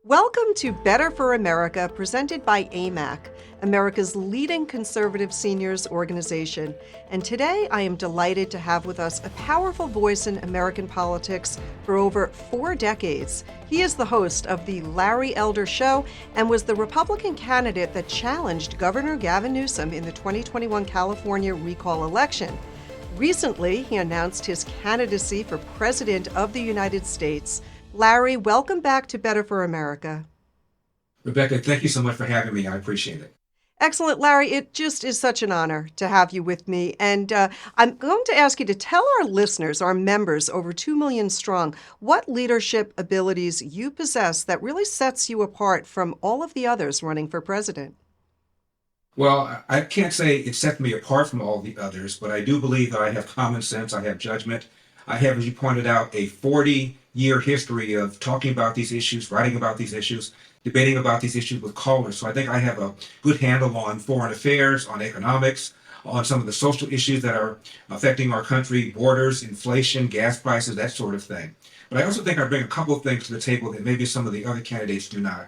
Welcome to Better for America, presented by AMAC, America's leading conservative seniors organization. And today I am delighted to have with us a powerful voice in American politics for over 4 decades. He is the host of The Larry Elder Show and was the Republican candidate that challenged Governor Gavin Newsom in the 2021 California recall election. Recently, he announced his candidacy for President of the United States. Larry, welcome back to Better for America. Rebecca, thank you so much for having me. I appreciate it. Excellent, Larry. It just is such an honor to have you with me. And I'm going to ask you to tell our listeners, our members, over 2 million strong, what leadership abilities you possess that really sets you apart from all of the others running for president. Well, I can't say it sets me apart from all the others, but I do believe that I have common sense, I have judgment. I have, as you pointed out, a 40-year history of talking about these issues, writing about these issues, debating about these issues with callers. So I think I have a good handle on foreign affairs, on economics, on some of the social issues that are affecting our country, borders, inflation, gas prices, that sort of thing. But I also think I bring a couple of things to the table that maybe some of the other candidates do not.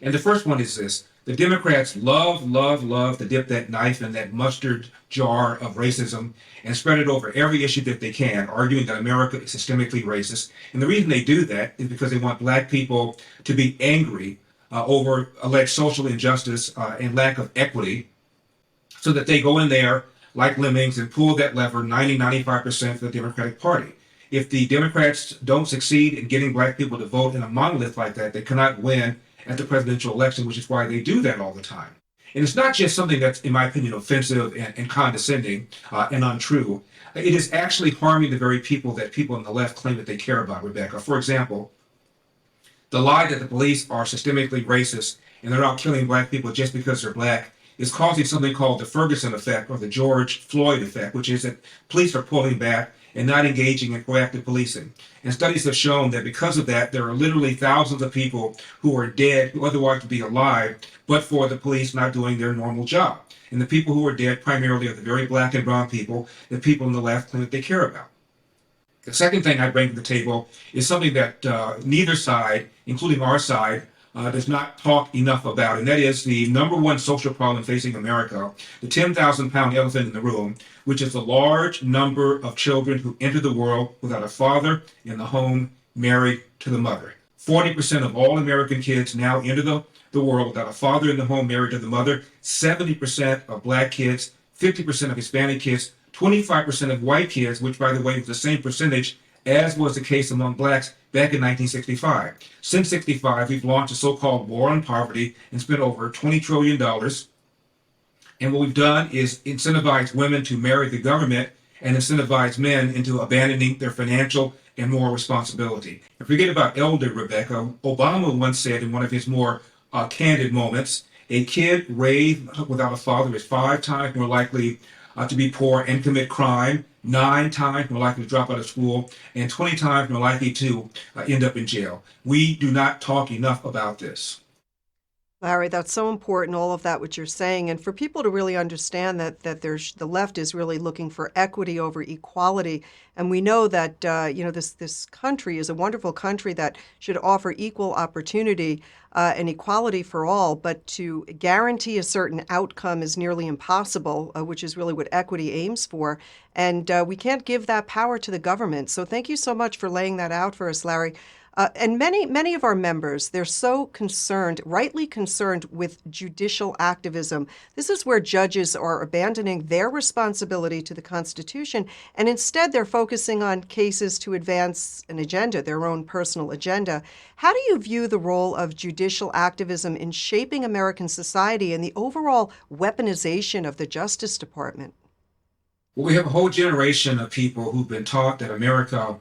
And the first one is this. The Democrats love to dip that knife in that mustard jar of racism and spread it over every issue that they can, arguing that America is systemically racist. And the reason they do that is because they want black people to be angry over alleged social injustice and lack of equity, so that they go in there like lemmings and pull that lever 95% for the Democratic Party. If the Democrats don't succeed in getting black people to vote in a monolith like that, they cannot win at the presidential election, which is why they do that all the time. And it's not just something that's, in my opinion, offensive and condescending and untrue. It is actually harming the very people that people on the left claim that they care about, Rebecca. For example, the lie that the police are systemically racist and they're out killing black people just because they're black is causing something called the Ferguson effect or the George Floyd effect, which is that police are pulling back and not engaging in proactive policing. And studies have shown that because of that, there are literally thousands of people who are dead, who otherwise would be alive, but for the police not doing their normal job. And the people who are dead primarily are the very black and brown people that people on the left claim that they care about. The second thing I bring to the table is something that neither side, including our side, does not talk enough about, and that is the number one social problem facing America, the 10,000-pound elephant in the room, which is the large number of children who enter the world without a father in the home, married to the mother. 40% of all American kids now enter the world without a father in the home, married to the mother. 70% of black kids, 50% of Hispanic kids, 25% of white kids, which, by the way, is the same percentage as was the case among blacks back in 1965. Since 65, we've launched a so-called war on poverty and spent over $20 trillion. And what we've done is incentivize women to marry the government and incentivize men into abandoning their financial and moral responsibility. And forget about elder, Rebecca. Obama once said in one of his more candid moments, a kid raised without a father is 5 times more likely to be poor and commit crime, 9 times more likely to drop out of school, and 20 times more likely to end up in jail. We do not talk enough about this. Larry, that's so important, all of that, what you're saying. And for people to really understand that the left is really looking for equity over equality. And we know that, this country is a wonderful country that should offer equal opportunity and equality for all. But to guarantee a certain outcome is nearly impossible, which is really what equity aims for. And we can't give that power to the government. So thank you so much for laying that out for us, Larry. And many of our members, they're so concerned, rightly concerned with judicial activism. This is where judges are abandoning their responsibility to the Constitution, and instead they're focusing on cases to advance an agenda, their own personal agenda. How do you view the role of judicial activism in shaping American society and the overall weaponization of the Justice Department? Well, we have a whole generation of people who've been taught that America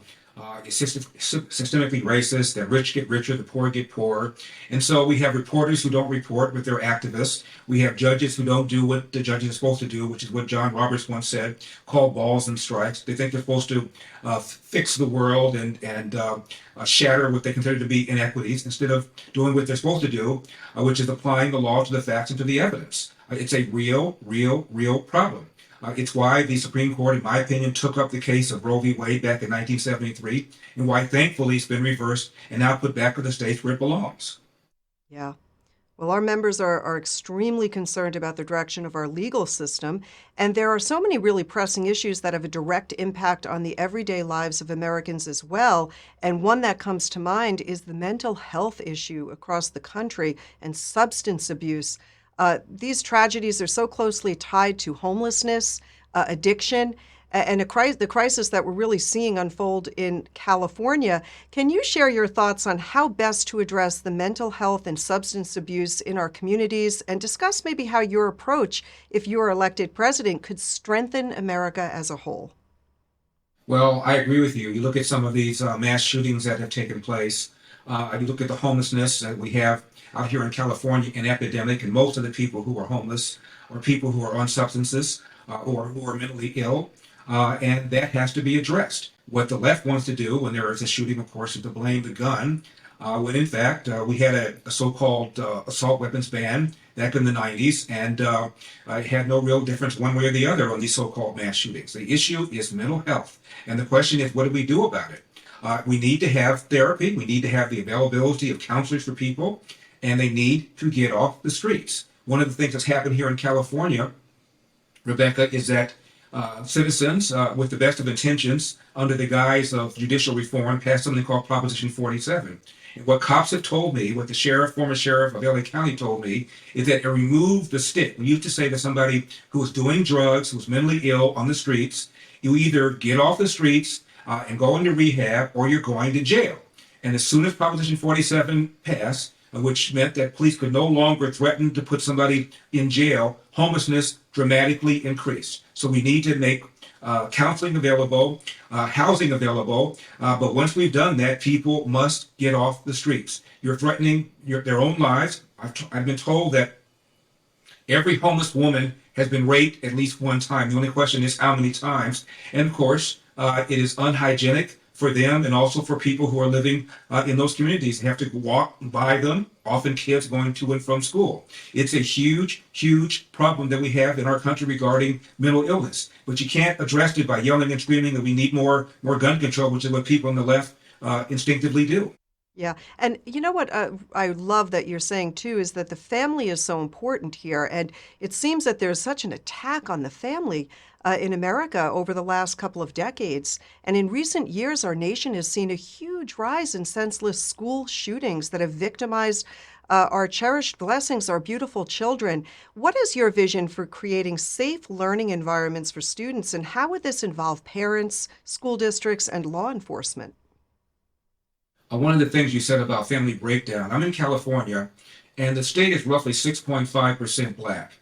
is systemically racist, that rich get richer, the poor get poorer. And so we have reporters who don't report, but they're activists. We have judges who don't do what the judges are supposed to do, which is what John Roberts once said, call balls and strikes. They think they're supposed to fix the world and shatter what they consider to be inequities instead of doing what they're supposed to do, which is applying the law to the facts and to the evidence. It's a real problem. It's why the Supreme Court, in my opinion, took up the case of Roe v. Wade back in 1973, and why thankfully it's been reversed and now put back to the states where it belongs. Yeah. Well, our members are extremely concerned about the direction of our legal system, and there are so many really pressing issues that have a direct impact on the everyday lives of Americans as well. And one that comes to mind is the mental health issue across the country and substance abuse. These tragedies are so closely tied to homelessness, addiction, and the crisis that we're really seeing unfold in California. Can you share your thoughts on how best to address the mental health and substance abuse in our communities and discuss maybe how your approach, if you are elected president, could strengthen America as a whole? Well, I agree with you. You look at some of these mass shootings that have taken place. You look at the homelessness that we have out here in California, an epidemic, and most of the people who are homeless are people who are on substances or who are mentally ill, and that has to be addressed. What the left wants to do when there is a shooting, of course, is to blame the gun, when in fact we had a so-called assault weapons ban back in the 90s, and it had no real difference one way or the other on these so-called mass shootings. The issue is mental health, and the question is, what do we do about it? We need to have therapy. We need to have the availability of counselors for people, and they need to get off the streets. One of the things that's happened here in California, Rebecca, is that citizens, with the best of intentions, under the guise of judicial reform, passed something called Proposition 47. And what cops have told me, what the former sheriff of LA County told me, is that it removed the stick. We used to say to somebody who was doing drugs, who was mentally ill on the streets, you either get off the streets and go into rehab, or you're going to jail. And as soon as Proposition 47 passed, which meant that police could no longer threaten to put somebody in jail, homelessness dramatically increased. So we need to make counseling available, housing available. But once we've done that, people must get off the streets. You're threatening their own lives. I've been told that every homeless woman has been raped at least one time. The only question is how many times. And of course, it is unhygienic for them and also for people who are living in those communities. They have to walk by them, often kids going to and from school. It's a huge, huge problem that we have in our country regarding mental illness. But you can't address it by yelling and screaming that we need more gun control, which is what people on the left instinctively do. Yeah. And you know what I love that you're saying too is that the family is so important here. And it seems that there's such an attack on the family in America over the last couple of decades. And in recent years, our nation has seen a huge rise in senseless school shootings that have victimized our cherished blessings, our beautiful children. What is your vision for creating safe learning environments for students? And how would this involve parents, school districts, and law enforcement? One of the things you said about family breakdown, I'm in California, and the state is roughly 6.5% black.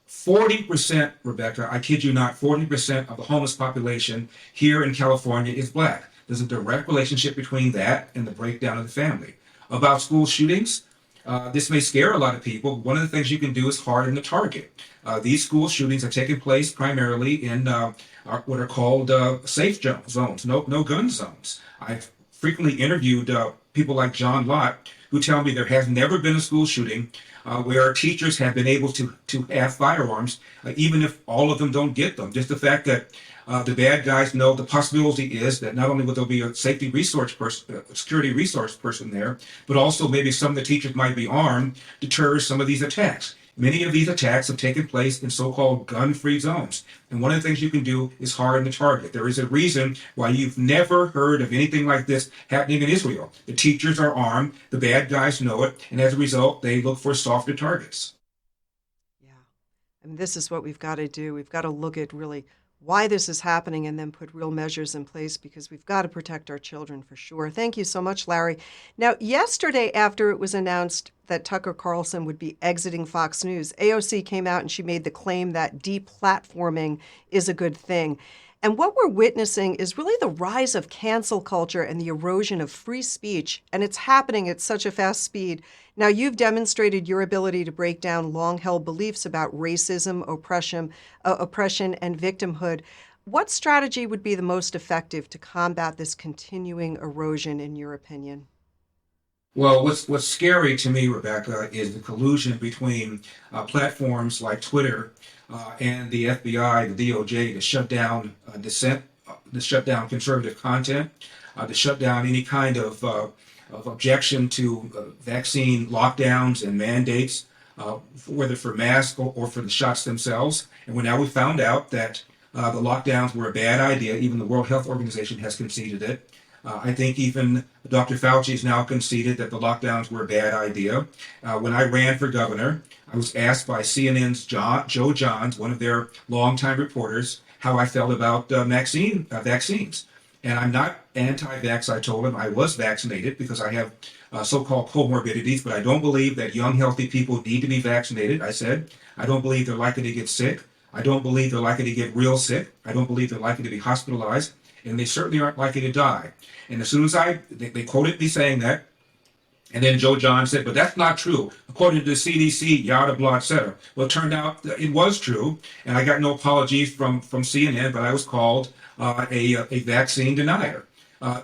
40%, Rebecca, I kid you not, 40% of the homeless population here in California is black. There's a direct relationship between that and the breakdown of the family. About school shootings, this may scare a lot of people. One of the things you can do is harden the target. These school shootings are taking place primarily in what are called safe zones, no gun zones. I've frequently interviewed people like John Lott, who tell me there has never been a school shooting where teachers have been able to have firearms, even if all of them don't get them. Just the fact that the bad guys know the possibility is that not only will there be a safety resource person, security resource person there, but also maybe some of the teachers might be armed, deters some of these attacks. Many of these attacks have taken place in so-called gun-free zones. And one of the things you can do is harden the target. There is a reason why you've never heard of anything like this happening in Israel. The teachers are armed, the bad guys know it, and as a result, they look for softer targets. Yeah. And this is what we've got to do. We've got to look at really why this is happening and then put real measures in place because we've got to protect our children for sure. Thank you so much, Larry. Now, yesterday, after it was announced that Tucker Carlson would be exiting Fox News, AOC came out and she made the claim that deplatforming is a good thing. And what we're witnessing is really the rise of cancel culture and the erosion of free speech, and it's happening at such a fast speed. Now, you've demonstrated your ability to break down long-held beliefs about racism, oppression, and victimhood. What strategy would be the most effective to combat this continuing erosion, in your opinion? Well, what's scary to me, Rebecca, is the collusion between platforms like Twitter and the FBI, the DOJ, to shut down dissent, to shut down conservative content, to shut down any kind of objection to vaccine lockdowns and mandates, whether for masks or for the shots themselves. And now we found out that the lockdowns were a bad idea. Even the World Health Organization has conceded it. I think even Dr. Fauci has now conceded that the lockdowns were a bad idea. When I ran for governor, I was asked by CNN's Joe Johns, one of their longtime reporters, how I felt about vaccines. And I'm not anti-vax. I told him I was vaccinated because I have so-called comorbidities, but I don't believe that young, healthy people need to be vaccinated. I said, I don't believe they're likely to get sick. I don't believe they're likely to get real sick. I don't believe they're likely to be hospitalized. And they certainly aren't likely to die. And as soon as they quoted me saying that, and then Joe John said, but that's not true. According to the CDC, yada, blah, et cetera. Well, it turned out that it was true. And I got no apologies from CNN, but I was called a vaccine denier.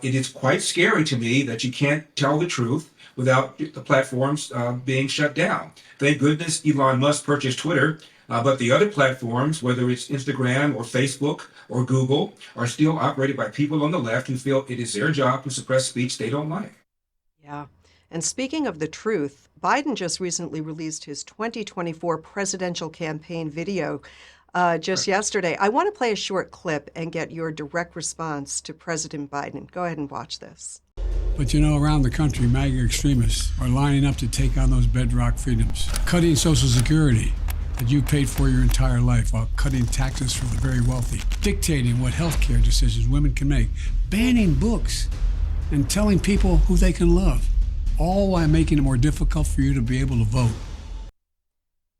It is quite scary to me that you can't tell the truth without the platforms being shut down. Thank goodness Elon Musk purchased Twitter. But the other platforms, whether it's Instagram or Facebook or Google, are still operated by people on the left who feel it is their job to suppress speech they don't like. Yeah. And speaking of the truth, Biden just recently released his 2024 presidential campaign video just yesterday. I want to play a short clip and get your direct response to President Biden. Go ahead and watch this. But around the country, MAGA extremists are lining up to take on those bedrock freedoms, cutting Social Security that you paid for your entire life while cutting taxes for the very wealthy, dictating what healthcare decisions women can make, banning books, and telling people who they can love, all while making it more difficult for you to be able to vote.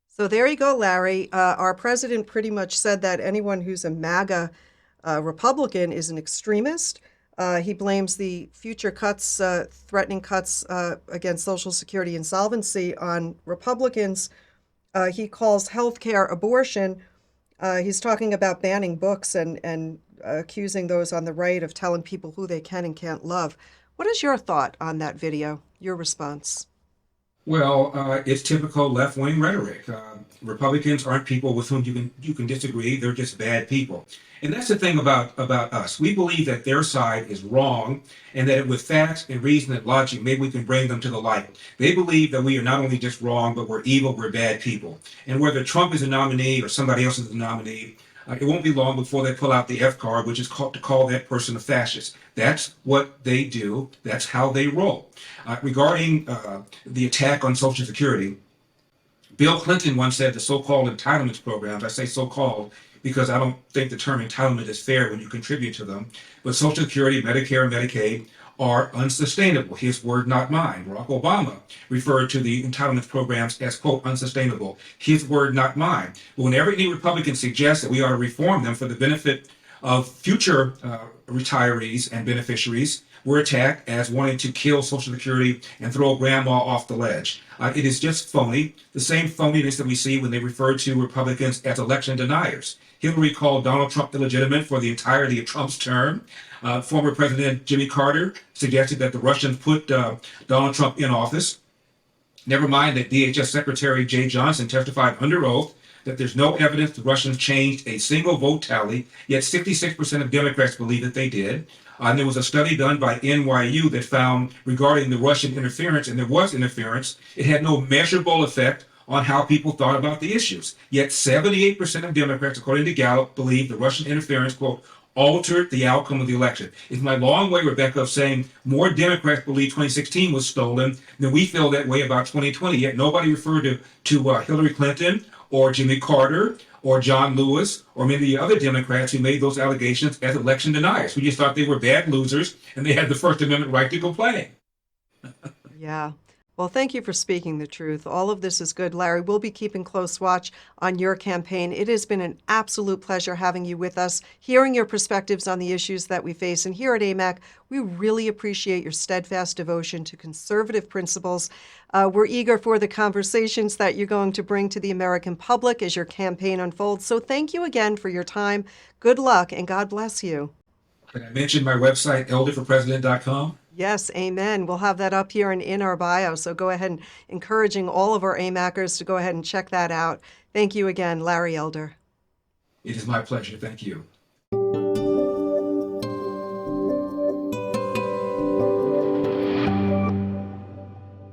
So there you go, Larry. Our president pretty much said that anyone who's a MAGA Republican is an extremist. He blames the future cuts, threatening cuts against Social Security insolvency on Republicans. He calls healthcare abortion. He's talking about banning books and accusing those on the right of telling people who they can and can't love. What is your thought on that video, your response? Well, it's typical left-wing rhetoric. Republicans aren't people with whom you can disagree. They're just bad people. And that's the thing about us. We believe that their side is wrong and that with facts and reason and logic, maybe we can bring them to the light. They believe that we are not only just wrong, but we're evil, we're bad people. And whether Trump is a nominee or somebody else is a nominee, it won't be long before they pull out the F card, which is to call that person a fascist. That's what they do. That's how they roll. Regarding the attack on Social Security, Bill Clinton once said the so-called entitlements programs, I say so-called because I don't think the term entitlement is fair when you contribute to them, but Social Security, Medicare, and Medicaid are unsustainable. His word, not mine. Barack Obama referred to the entitlements programs as, quote, unsustainable. His word, not mine. But whenever any Republican suggests that we ought to reform them for the benefit of future retirees and beneficiaries, we're attacked as wanting to kill Social Security and throw grandma off the ledge. It is just phony, the same phoniness that we see when they refer to Republicans as election deniers. Hillary called Donald Trump illegitimate for the entirety of Trump's term. Former President Jimmy Carter suggested that the Russians put Donald Trump in office. Never mind that DHS Secretary Jay Johnson testified under oath that there's no evidence the Russians changed a single vote tally, yet 66% of Democrats believe that they did. And there was a study done by NYU that found regarding the Russian interference, and there was interference, it had no measurable effect on how people thought about the issues. Yet 78% of Democrats, according to Gallup, believe the Russian interference, quote, altered the outcome of the election. It's my long way, Rebecca, of saying more Democrats believe 2016 was stolen than we feel that way about 2020. Yet nobody referred to Hillary Clinton or Jimmy Carter or John Lewis or many of the other Democrats who made those allegations as election deniers. We just thought they were bad losers and they had the First Amendment right to complain. Yeah. Well, thank you for speaking the truth. All of this is good, Larry. We'll be keeping close watch on your campaign. It has been an absolute pleasure having you with us, hearing your perspectives on the issues that we face. And here at AMAC, we really appreciate your steadfast devotion to conservative principles. We're eager for the conversations that you're going to bring to the American public as your campaign unfolds. So thank you again for your time. Good luck, and God bless you. Can I mention my website, elderforpresident.com? Yes, amen. We'll have that up here and in our bio. So go ahead and encouraging all of our AMACers to go ahead and check that out. Thank you again, Larry Elder. It is my pleasure. Thank you.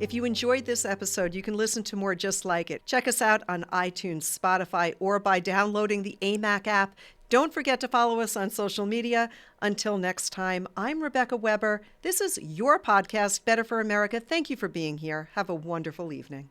If you enjoyed this episode, you can listen to more just like it. Check us out on iTunes, Spotify, or by downloading the AMAC app. Don't forget to follow us on social media. Until next time, I'm Rebecca Weber. This is your podcast, Better for America. Thank you for being here. Have a wonderful evening.